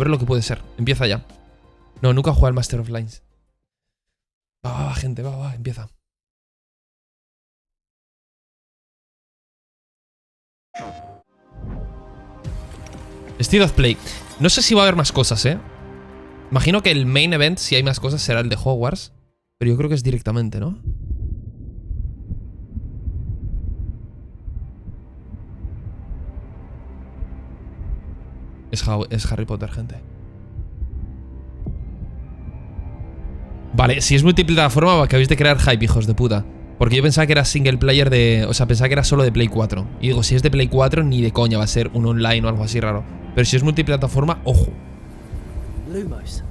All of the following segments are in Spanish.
ver lo que puede ser. Empieza ya. No, nunca he jugado al Master of Lines. Va, gente, va, empieza. State of Play. No sé si va a haber más cosas, Imagino que el main event, si hay más cosas, será el de Hogwarts. Pero yo creo que es directamente, ¿no? Es Harry Potter, gente. Vale, si es multiplataforma, acabáis de crear hype, hijos de puta. Porque yo pensaba que era single player de... O sea, pensaba que era solo de Play 4. Y digo, si es de Play 4, ni de coña va a ser un online o algo así raro. Pero si es multiplataforma, ojo. Lumos.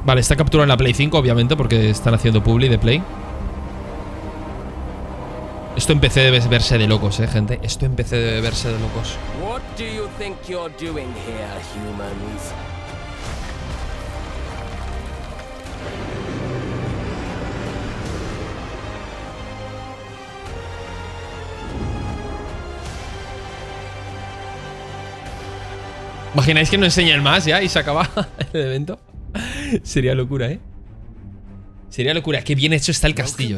Vale, está capturado en la Play 5, obviamente, porque están haciendo publi de Play. Esto en PC debe verse de locos, gente. Esto en PC debe verse de locos. What do you think you're doing here, humans? ¿Imagináis que no enseñan más ya y se acaba el evento? Sería locura, Sería locura. Qué bien hecho está el castillo,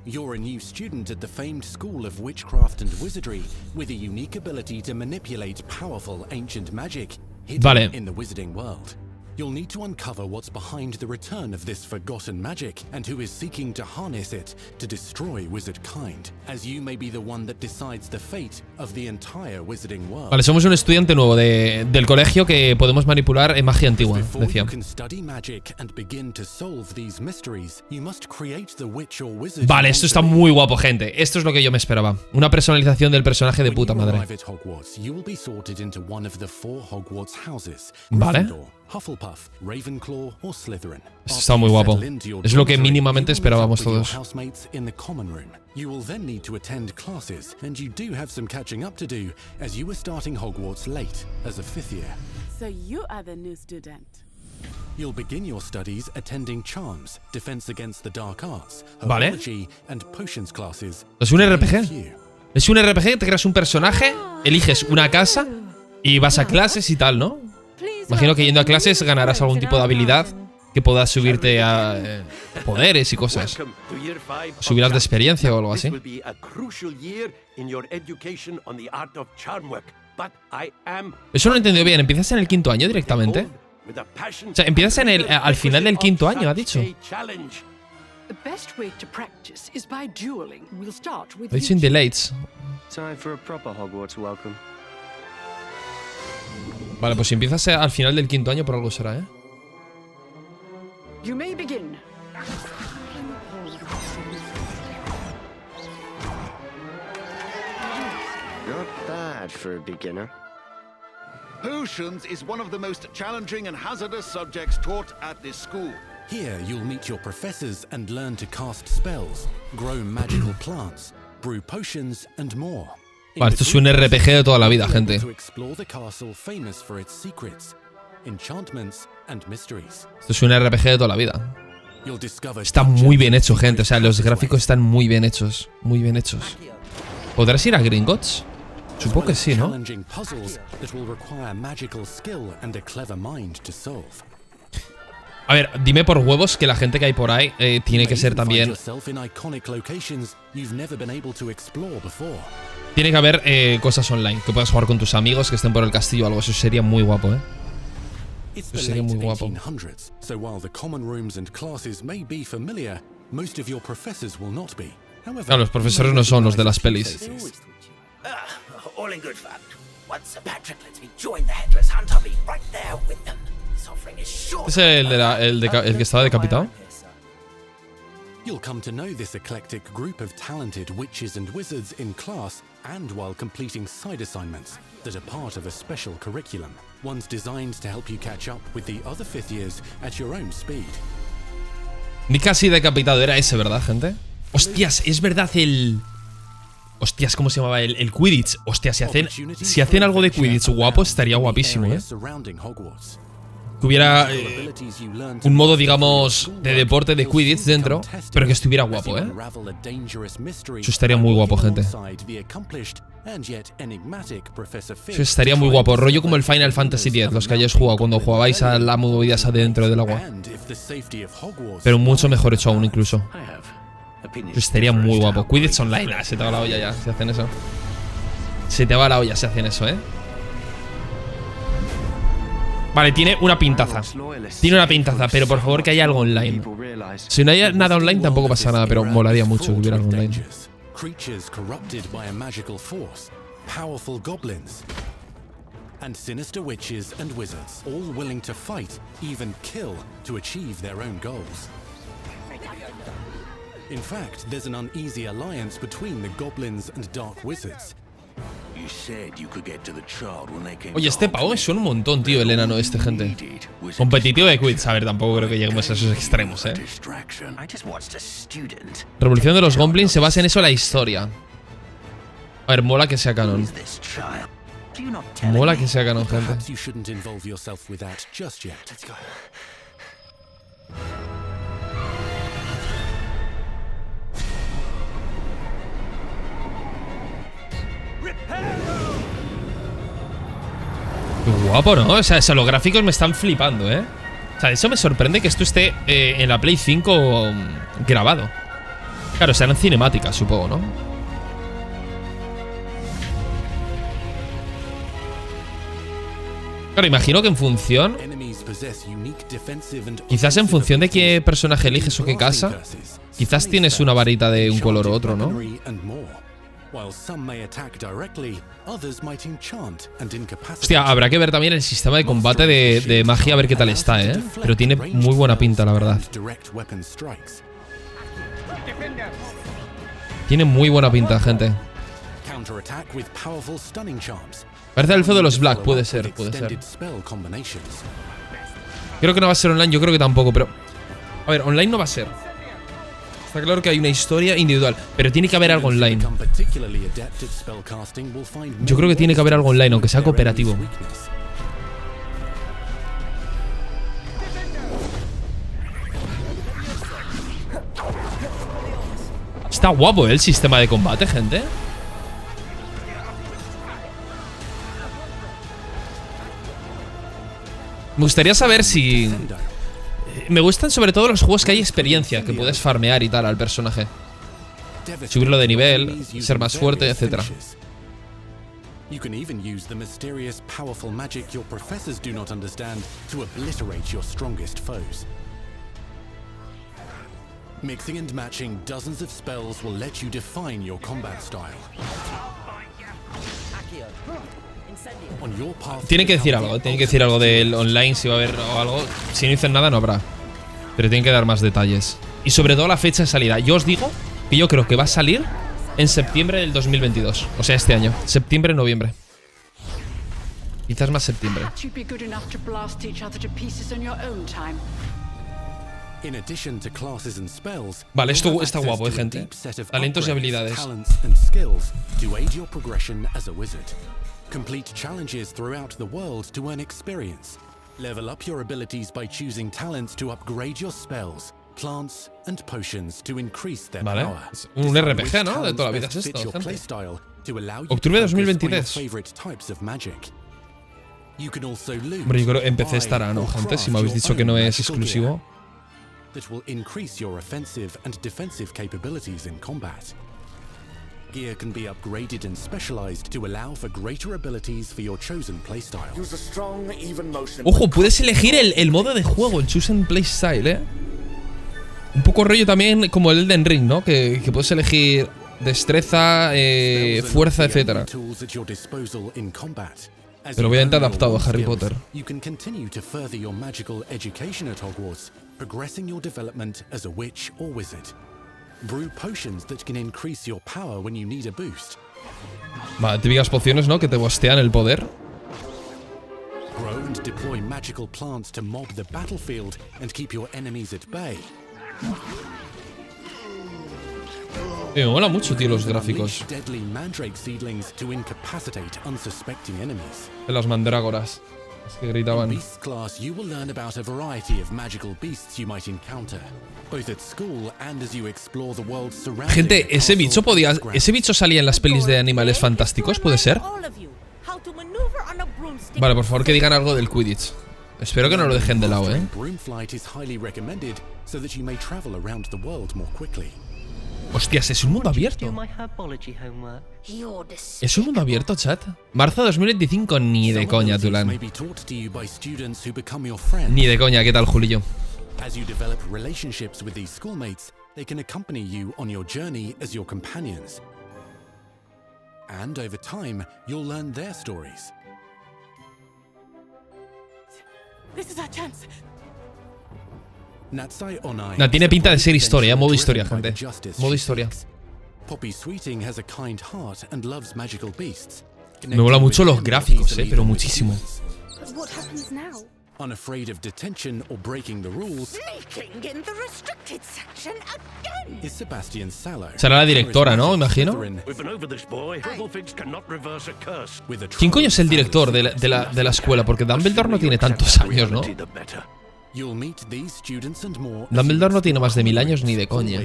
You're a new student at the famed school of witchcraft and wizardry, with a unique ability to manipulate powerful ancient magic hidden in the wizarding world. You'll need to uncover what's behind the return of this forgotten magic and who is seeking to harness it to destroy wizard kind, as you may be the one that decides the fate of the entire wizarding world. Vale, somos un estudiante nuevo del colegio que podemos manipular en magia antigua, decía. Vale, esto está muy guapo, gente. Esto es lo que yo me esperaba. Una personalización del personaje de puta madre. Vale. Hufflepuff, Ravenclaw or Slytherin. Esto está muy guapo. Es lo que mínimamente esperábamos todos. You will then need to attend classes, and you do have some catching up to do, as you were starting Hogwarts late as a 5th year. So you are the new student. You'll begin your studies attending Charms, Defense Against the Dark Arts, Vale. Herbology and Potions classes. ¿Es un RPG? Es un RPG, te creas un personaje, eliges una casa y vas a clases y tal, ¿no? Imagino que yendo a clases ganarás algún tipo de habilidad que puedas subirte a poderes y cosas. Subirás de experiencia o algo así. Eso no lo he entendido bien. ¿Empiezas en el 5º año directamente? O sea, empiezas al final del 5º año, ha dicho. Ha dicho in the lates. Vale, pues si empiezas al final del 5º año por algo será, You may begin. Not bad for a beginner. Potions is one of the most challenging and hazardous subjects taught at this school. Here you'll meet your professors and learn to cast spells, grow magical plants, brew potions and more. Vale, esto es un RPG de toda la vida, gente. Esto es un RPG de toda la vida. Está muy bien hecho, gente. O sea, los gráficos están muy bien hechos. Muy bien hechos. ¿Podrás ir a Gringotts? Supongo que sí, ¿no? A ver, dime por huevos que la gente que hay por ahí tiene que ser también... Tiene que haber cosas online, que puedas jugar con tus amigos, que estén por el castillo o algo. Eso sería muy guapo, Eso sería muy guapo. No, los profesores no son los de las pelis. ¿Es el que estaba decapitado? You'll come to know this eclectic group of talented witches and wizards in class and while completing side assignments that are part of a special curriculum. One's designed to help you catch up with the other 5th years at your own speed. Ni casi decapitado, era ese, ¿verdad, gente? Hostias, es verdad el... Hostias, ¿cómo se llamaba? El Quidditch. Hostia, si hacen algo de Quidditch guapo, estaría guapísimo, que hubiera un modo, digamos, de deporte de Quidditch dentro, pero que estuviera guapo, ¿eh? Eso estaría muy guapo, gente. Eso estaría muy guapo. Rollo como el Final Fantasy X, los que hayáis jugado, cuando jugabais a la movida esa de dentro del agua. Pero mucho mejor hecho aún, incluso. Eso estaría muy guapo. Quidditch Online, se te va la olla ya si hacen eso. Se te va la olla si hacen eso, ¿eh? Vale, tiene una pintaza. Tiene una pintaza, pero por favor que haya algo online. Si no hay nada online tampoco pasa nada, pero molaría mucho que hubiera algo online. Creatures corrupted by a magical force, powerful goblins, and sinister witches and wizards, all willing to fight, even kill, to achieve their own goals. In fact, there's an uneasy alliance between the goblins and dark wizards. Oye, este pavo me suena un montón, tío, el enano este, gente. Competitivo de Quidditch. A ver, tampoco creo que lleguemos a esos extremos, ¿eh? Revolución de los Goblins se basa en eso la historia. A ver, mola que sea canon. Mola que sea canon, gente. Qué guapo, ¿no? O sea, los gráficos me están flipando, ¿eh? O sea, eso me sorprende que esto esté en la Play 5 grabado. Claro, serán cinemáticas, supongo, ¿no? Claro, imagino que en función... Quizás en función de qué personaje eliges o qué casa, quizás tienes una varita de un color u otro, ¿no? Hostia, habrá que ver también el sistema de combate de magia, a ver qué tal está, ¿eh? Pero tiene muy buena pinta, la verdad. Tiene muy buena pinta, gente. Parece el elfo de los Black, puede ser, puede ser. Creo que no va a ser online, yo creo que tampoco, pero... A ver, online no va a ser. Está claro que hay una historia individual, pero tiene que haber algo online. Yo creo que tiene que haber algo online, aunque sea cooperativo. Está guapo, ¿eh? El sistema de combate, gente. Me gustaría saber si... Me gustan sobre todo los juegos que hay experiencia, que puedes farmear y tal al personaje. Subirlo de nivel, ser más fuerte, etc. Mixing and matching dozens of spells will let you define your combat style. Tienen que decir algo, tienen que decir algo del online, si va a haber o algo. Si no dicen nada, no habrá. Pero tienen que dar más detalles. Y sobre todo la fecha de salida. Yo os digo que yo creo que va a salir en septiembre del 2022. O sea, este año. Septiembre, noviembre. Quizás más septiembre. Vale, esto está guapo, gente. Talentos y habilidades. Complete challenges throughout the world to earn experience. Level up your abilities by choosing talents to upgrade your spells, plants and potions to increase their power. Un RPG, ¿no? De toda la vida es esto, gente. Octubre de 2023. Hombre, yo creo que en PC estará, ¿no, gente? Si me habéis dicho que no es exclusivo. That will increase your offensive and defensive capabilities in combat. Gear can be upgraded and specialized to allow for greater abilities for your chosen playstyle. Ojo, puedes elegir el modo de juego, el chosen playstyle, ¿eh? Un poco rollo también como el Elden Ring, ¿no? Que puedes elegir destreza, fuerza, etc. Pero obviamente adaptado a Harry Potter. You can continue to further your magical education at Hogwarts, progressing your development as a witch or wizard. Brew potions that can increase your power when you need a boost. Vale, típicas pociones, ¿no? Que te bostean el poder. Grow and deploy magical plants to mob the battlefield and keep your enemies at bay. Me mola mucho, tío, los gráficos. Deadly mandrake seedlings to incapacitate unsuspecting enemies. De las mandrágoras. Es que gritaban. Beast class, you will learn about a variety of magical beasts you might encounter, both at school and as you explore the world surrounding. Gente, ese bicho podía... ¿Ese bicho salía en las pelis de Animales Fantásticos? ¿Puede ser? Vale, por favor que digan algo del Quidditch. Espero que no lo dejen de lado, ¿eh? Hostias, es un mundo abierto. ¿Es un mundo abierto, chat? Marzo 2025, ni de coña, Tulan. Ni de coña, ¿qué tal, Julio? As you develop relationships with these schoolmates, they can accompany you on your journey as your companions. And over time, you'll learn their stories. This is our chance. No, tiene pinta de ser historia, modo historia, gente. Modo historia. Me mola mucho los gráficos, pero muchísimo. Unafraid of detention or breaking the rules, is Sebastian Sallow. Será la directora, ¿no? Imagino. ¿Quién coño es el director de la escuela? Porque Dumbledore no tiene tantos años, ¿no? Dumbledore no tiene más de 1000 años ni de coña. O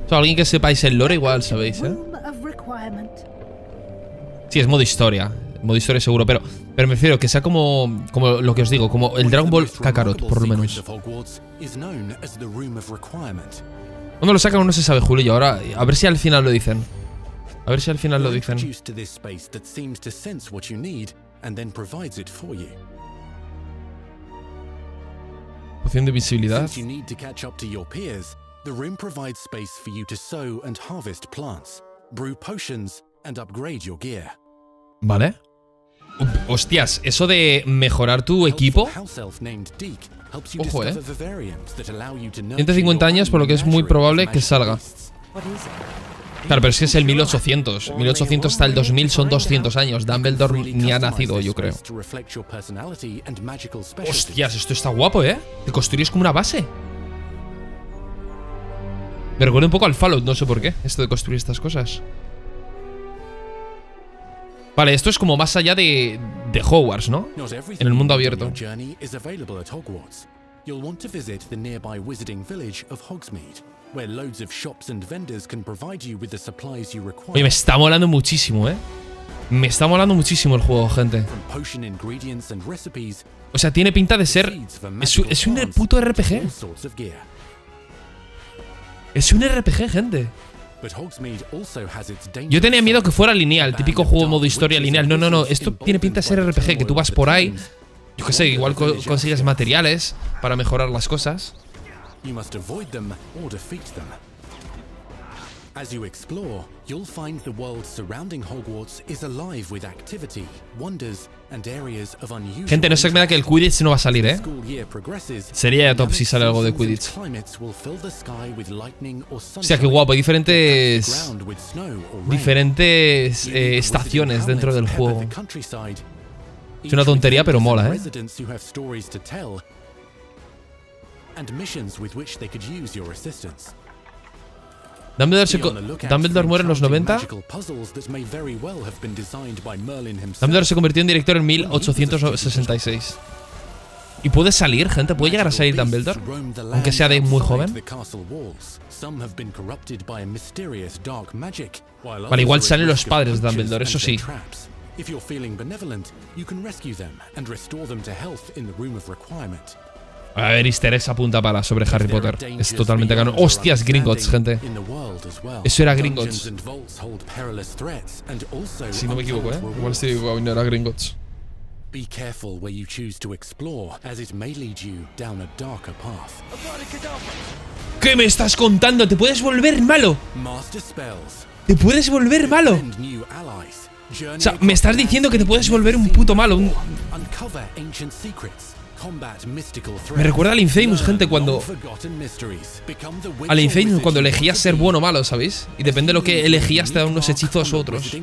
sea, alguien que sepáis el lore igual sabéis, ¿eh? Sí, es modo historia. Modo historia seguro, pero me refiero que sea como lo que os digo, como el Dragon Ball Kakarot, por lo menos. ¿Cuándo lo sacan? No se sabe, Julio. Ahora, a ver si al final lo dicen. A ver si al final lo dicen. Poción de visibilidad. Vale. Hostias, eso de mejorar tu equipo. Ojo, 150 años, por lo que es muy probable que salga. Claro, pero es que es el 1800. 1800 hasta el 2000 son 200 años. Dumbledore ni ha nacido, yo creo. Hostias, esto está guapo, ¿eh? Te construyes como una base. Me recuerda un poco al Fallout, no sé por qué. Esto de construir estas cosas. Vale, esto es como más allá de Hogwarts, ¿no? En el mundo abierto. Oye, me está molando muchísimo, ¿eh? Me está molando muchísimo el juego, gente. O sea, tiene pinta de ser... Es un puto RPG. Es un RPG, gente. Yo tenía miedo que fuera lineal, típico juego modo historia lineal. No, esto tiene pinta de ser RPG, que tú vas por ahí, yo qué sé, igual consigues materiales para mejorar las cosas. As you explore, you'll find the world surrounding Hogwarts is alive with activity, wonders and areas of unusual. Gente, no se me da que el Quidditch no va a salir, ¿eh? Sería ya top si sale algo de Quidditch. O sea, qué guapo, hay diferentes estaciones dentro del juego. Es una tontería, pero mola, ¿eh? Dumbledore muere en los 90. Dumbledore se convirtió en director en 1866. ¿Y puede salir, gente? ¿Puede llegar a salir Dumbledore? Aunque sea de muy joven. Vale, igual salen los padres de Dumbledore, eso sí. A ver, easter eggs apunta para sobre Harry Potter. Es totalmente canon. ¡Hostias, Gringotts, gente! Eso era Gringotts. Si no me equivoco, ¿eh? Igual estoy equivocado, no era Gringotts. ¿Qué me estás contando? ¿Te puedes volver malo? ¿Te puedes volver malo? O sea, me estás diciendo que te puedes volver un puto malo. Me recuerda al Infamous, gente, cuando... Al Infamous, cuando elegías ser bueno o malo, ¿sabéis? Y depende de lo que elegías, te dan unos hechizos u otros.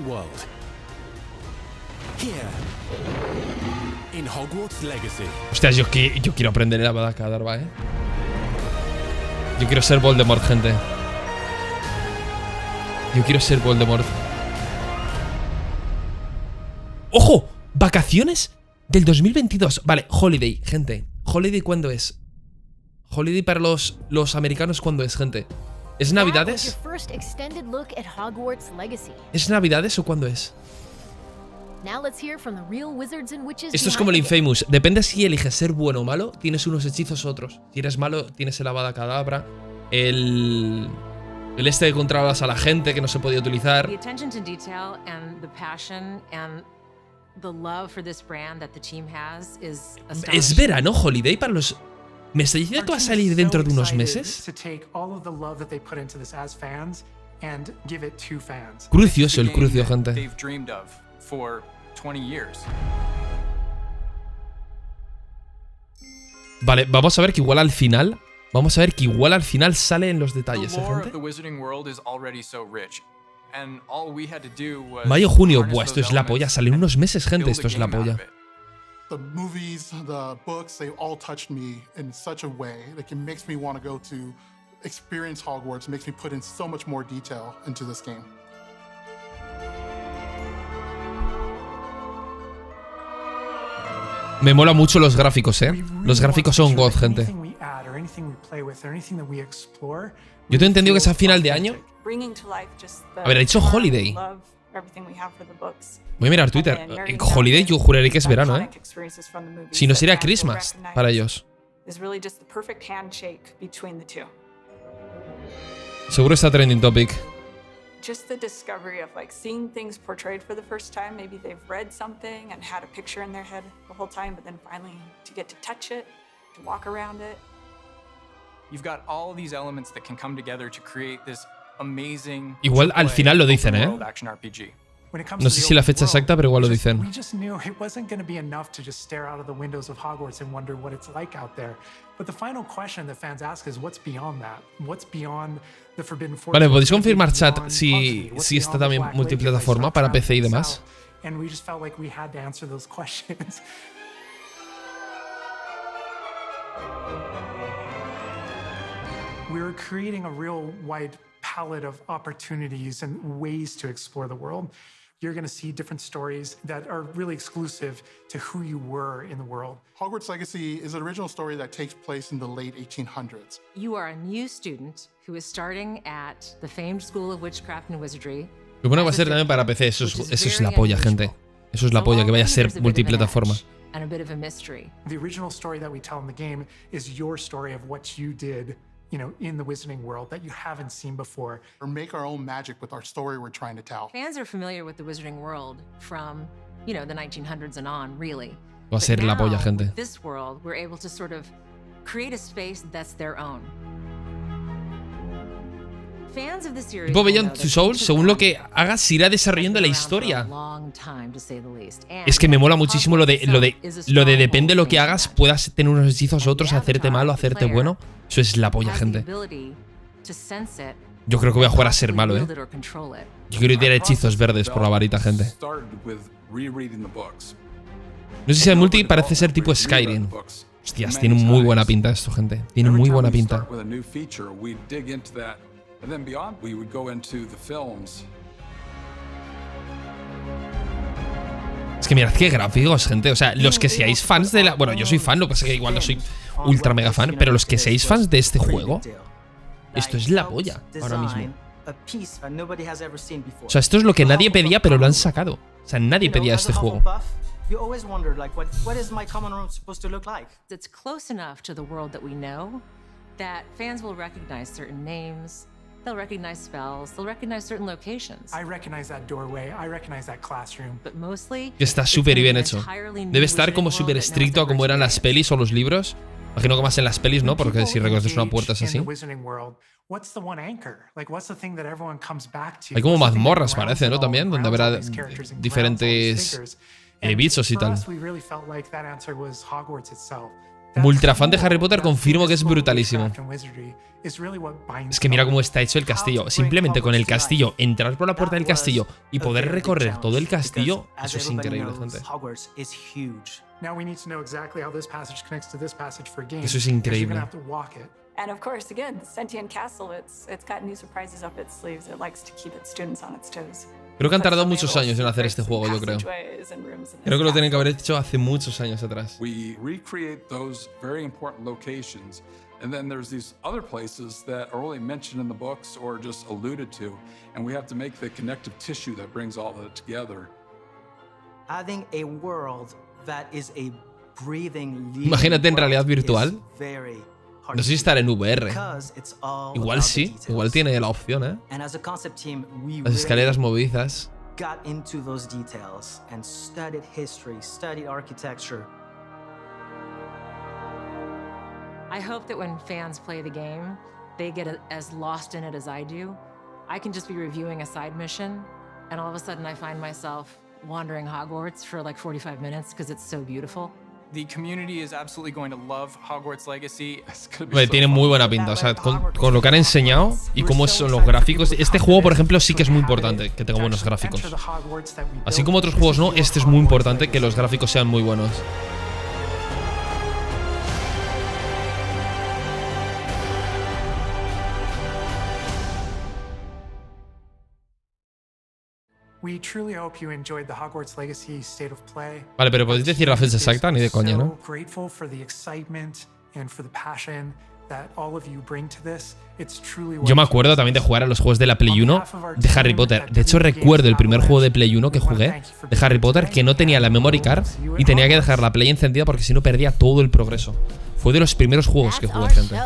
Hostias, yo quiero aprender el Abadacadabra, ¿eh? Yo quiero ser Voldemort, gente. Yo quiero ser Voldemort. ¡Ojo! Vacaciones del 2022. Vale, Holiday, gente. ¿Holiday cuándo es? Holiday para los americanos, ¿cuándo es, gente? ¿Es Navidades? ¿Es Navidades o cuándo es? Esto es como el Infamous. Depende si eliges ser bueno o malo, tienes unos hechizos u otros. Si eres malo, tienes el Avada Kedavra. El este que controlas a la gente que no se podía utilizar. Es verano, Holiday para los... ¿Me está diciendo que va a salir dentro de unos meses? Crucioso el crucio, gente. Vale, vamos a ver que igual al final... Vamos a ver que igual al final sale en los detalles, gente. Mayo, junio. Buah, esto es la polla. Sale en unos meses, gente. Esto es la polla. The movies, the books, they all touched me in such a way that it makes me want to go to experience Hogwarts, makes me put in so much more detail into this game. Me mola mucho los gráficos, Los gráficos son god, gente. Yo te he entendido que es a final de año. A ver, ha dicho Holiday. Voy a mirar Twitter. Holiday yo juraría que es verano, Si no sería Christmas para ellos. Seguro está trending topic. Just the discovery of like seeing things portrayed for the first time. Maybe they've read something and had a picture in their head the whole time, but then finally to get to touch it, to walk around it. You've got all of these elements that can come together to create this amazing. Igual al final lo dicen, action RPG. No sé si la fecha exacta, pero igual lo dicen. We just knew it wasn't going to be enough to just stare out of the windows of Hogwarts and wonder what it's like out there. But the final question that fans ask is what's beyond that? What's beyond the Forbidden Forest? Vale, podéis confirmar chat si está también multiplataforma para PC y demás. And we just felt like we had to answer those questions. We're creating a real wide palette of opportunities and ways to explore the world. You're going to see different stories that are really exclusive to who you were in the world. Hogwarts Legacy is an original story that takes place in the late 1800s. You are a new student who is starting at the famed School of Witchcraft and Wizardry. Lo bueno va a ser también para PC, eso es la polla, gente. Eso es la polla, que vaya a ser multiplataforma. And a bit of a mystery. The original story that we tell in the game is your story of what you did, you know, in the Wizarding world that you haven't seen before. Or make our own magic with our story we're trying to tell. Fans are familiar with the Wizarding world from, you know, the 1900s and on, really. Va a ser la polla, gente. With this world, we're able to sort of create a space that's their own. Fans of the series tipo Beyond Two Souls, según lo que hagas, se irá desarrollando la historia. Es que me mola muchísimo lo de depende de lo que hagas, puedas tener unos hechizos otros, hacerte malo, hacerte bueno. Eso es la polla, gente. Yo creo que voy a jugar a ser malo, Yo quiero tirar hechizos verdes por la varita, gente. No sé si el multi parece ser tipo Skyrim. Hostias, tiene muy buena pinta esto, gente. Tiene muy buena pinta. Es que mirad qué gráficos, gente. O sea, los que seáis fans de la... Bueno, yo soy fan, lo que pasa es que igual no soy ultra mega fan, pero los que seáis fans de este juego, esto es la polla ahora mismo. O sea, esto es lo que nadie pedía, pero lo han sacado. O sea, nadie pedía este juego. You always wondered, like, what is my common room supposed to look like? It's close enough to the world that we know that fans will recognize certain names, they'll recognize spells, they'll recognize certain locations. I recognize that doorway, I recognize that classroom. But mostly, que está súper bien hecho. Debe estar como súper estricto a como eran las pelis o los libros. Imagino que más en las pelis, ¿no? Porque si reconoces una puerta es así. Hay como mazmorras, parece, ¿no? También, donde habrá diferentes bichos y tal. Como ultra fan de Harry Potter, confirmo que es brutalísimo. Es que mira cómo está hecho el castillo. Simplemente con el castillo, entrar por la puerta del castillo y poder recorrer todo el castillo, eso es increíble, gente. Eso es increíble. And of course, again, the sentient castle, it's got new surprises up its sleeves. It likes to keep its students on its toes. Creo que han tardado muchos años en hacer este juego, yo creo. Creo que lo tienen que haber hecho hace muchos años atrás. We recreate those very important locations, and then there's these other places that are only mentioned in the books or just alluded to, and we have to make the connective tissue that brings all of it together. Having a world that is a breathing, Imagínate en realidad virtual. No sé si estar en VR. Igual sí, igual tiene la opción, ¿eh? Las escaleras movedizas. Got into those details and studied history, studied architecture. I hope that when fans play the game, they get as lost in it as I do. I can just be reviewing a side mission, and all of a sudden I find myself wandering Hogwarts for like 45 minutes because it's so beautiful. The community is absolutely going to love Hogwarts Legacy. Tiene muy buena pinta, o sea, con lo que han enseñado y cómo son los gráficos. Este juego, por ejemplo, sí que es muy importante que tenga buenos gráficos. Así como otros juegos no, este es muy importante que los gráficos sean muy buenos. We truly hope you enjoyed the Hogwarts Legacy State of Play. Vale, pero ¿podéis decir la fecha exacta? Ni de coña, ¿no? Grateful for the excitement and for the passion that all of you bring to this. It's truly Yo me acuerdo también de jugar a los juegos de la Play 1 de Harry Potter. De hecho, recuerdo el primer juego de Play 1 que jugué de Harry Potter que no tenía la memory card y tenía que dejar la Play encendida porque si no perdía todo el progreso. Fue de los primeros juegos que jugué, gente.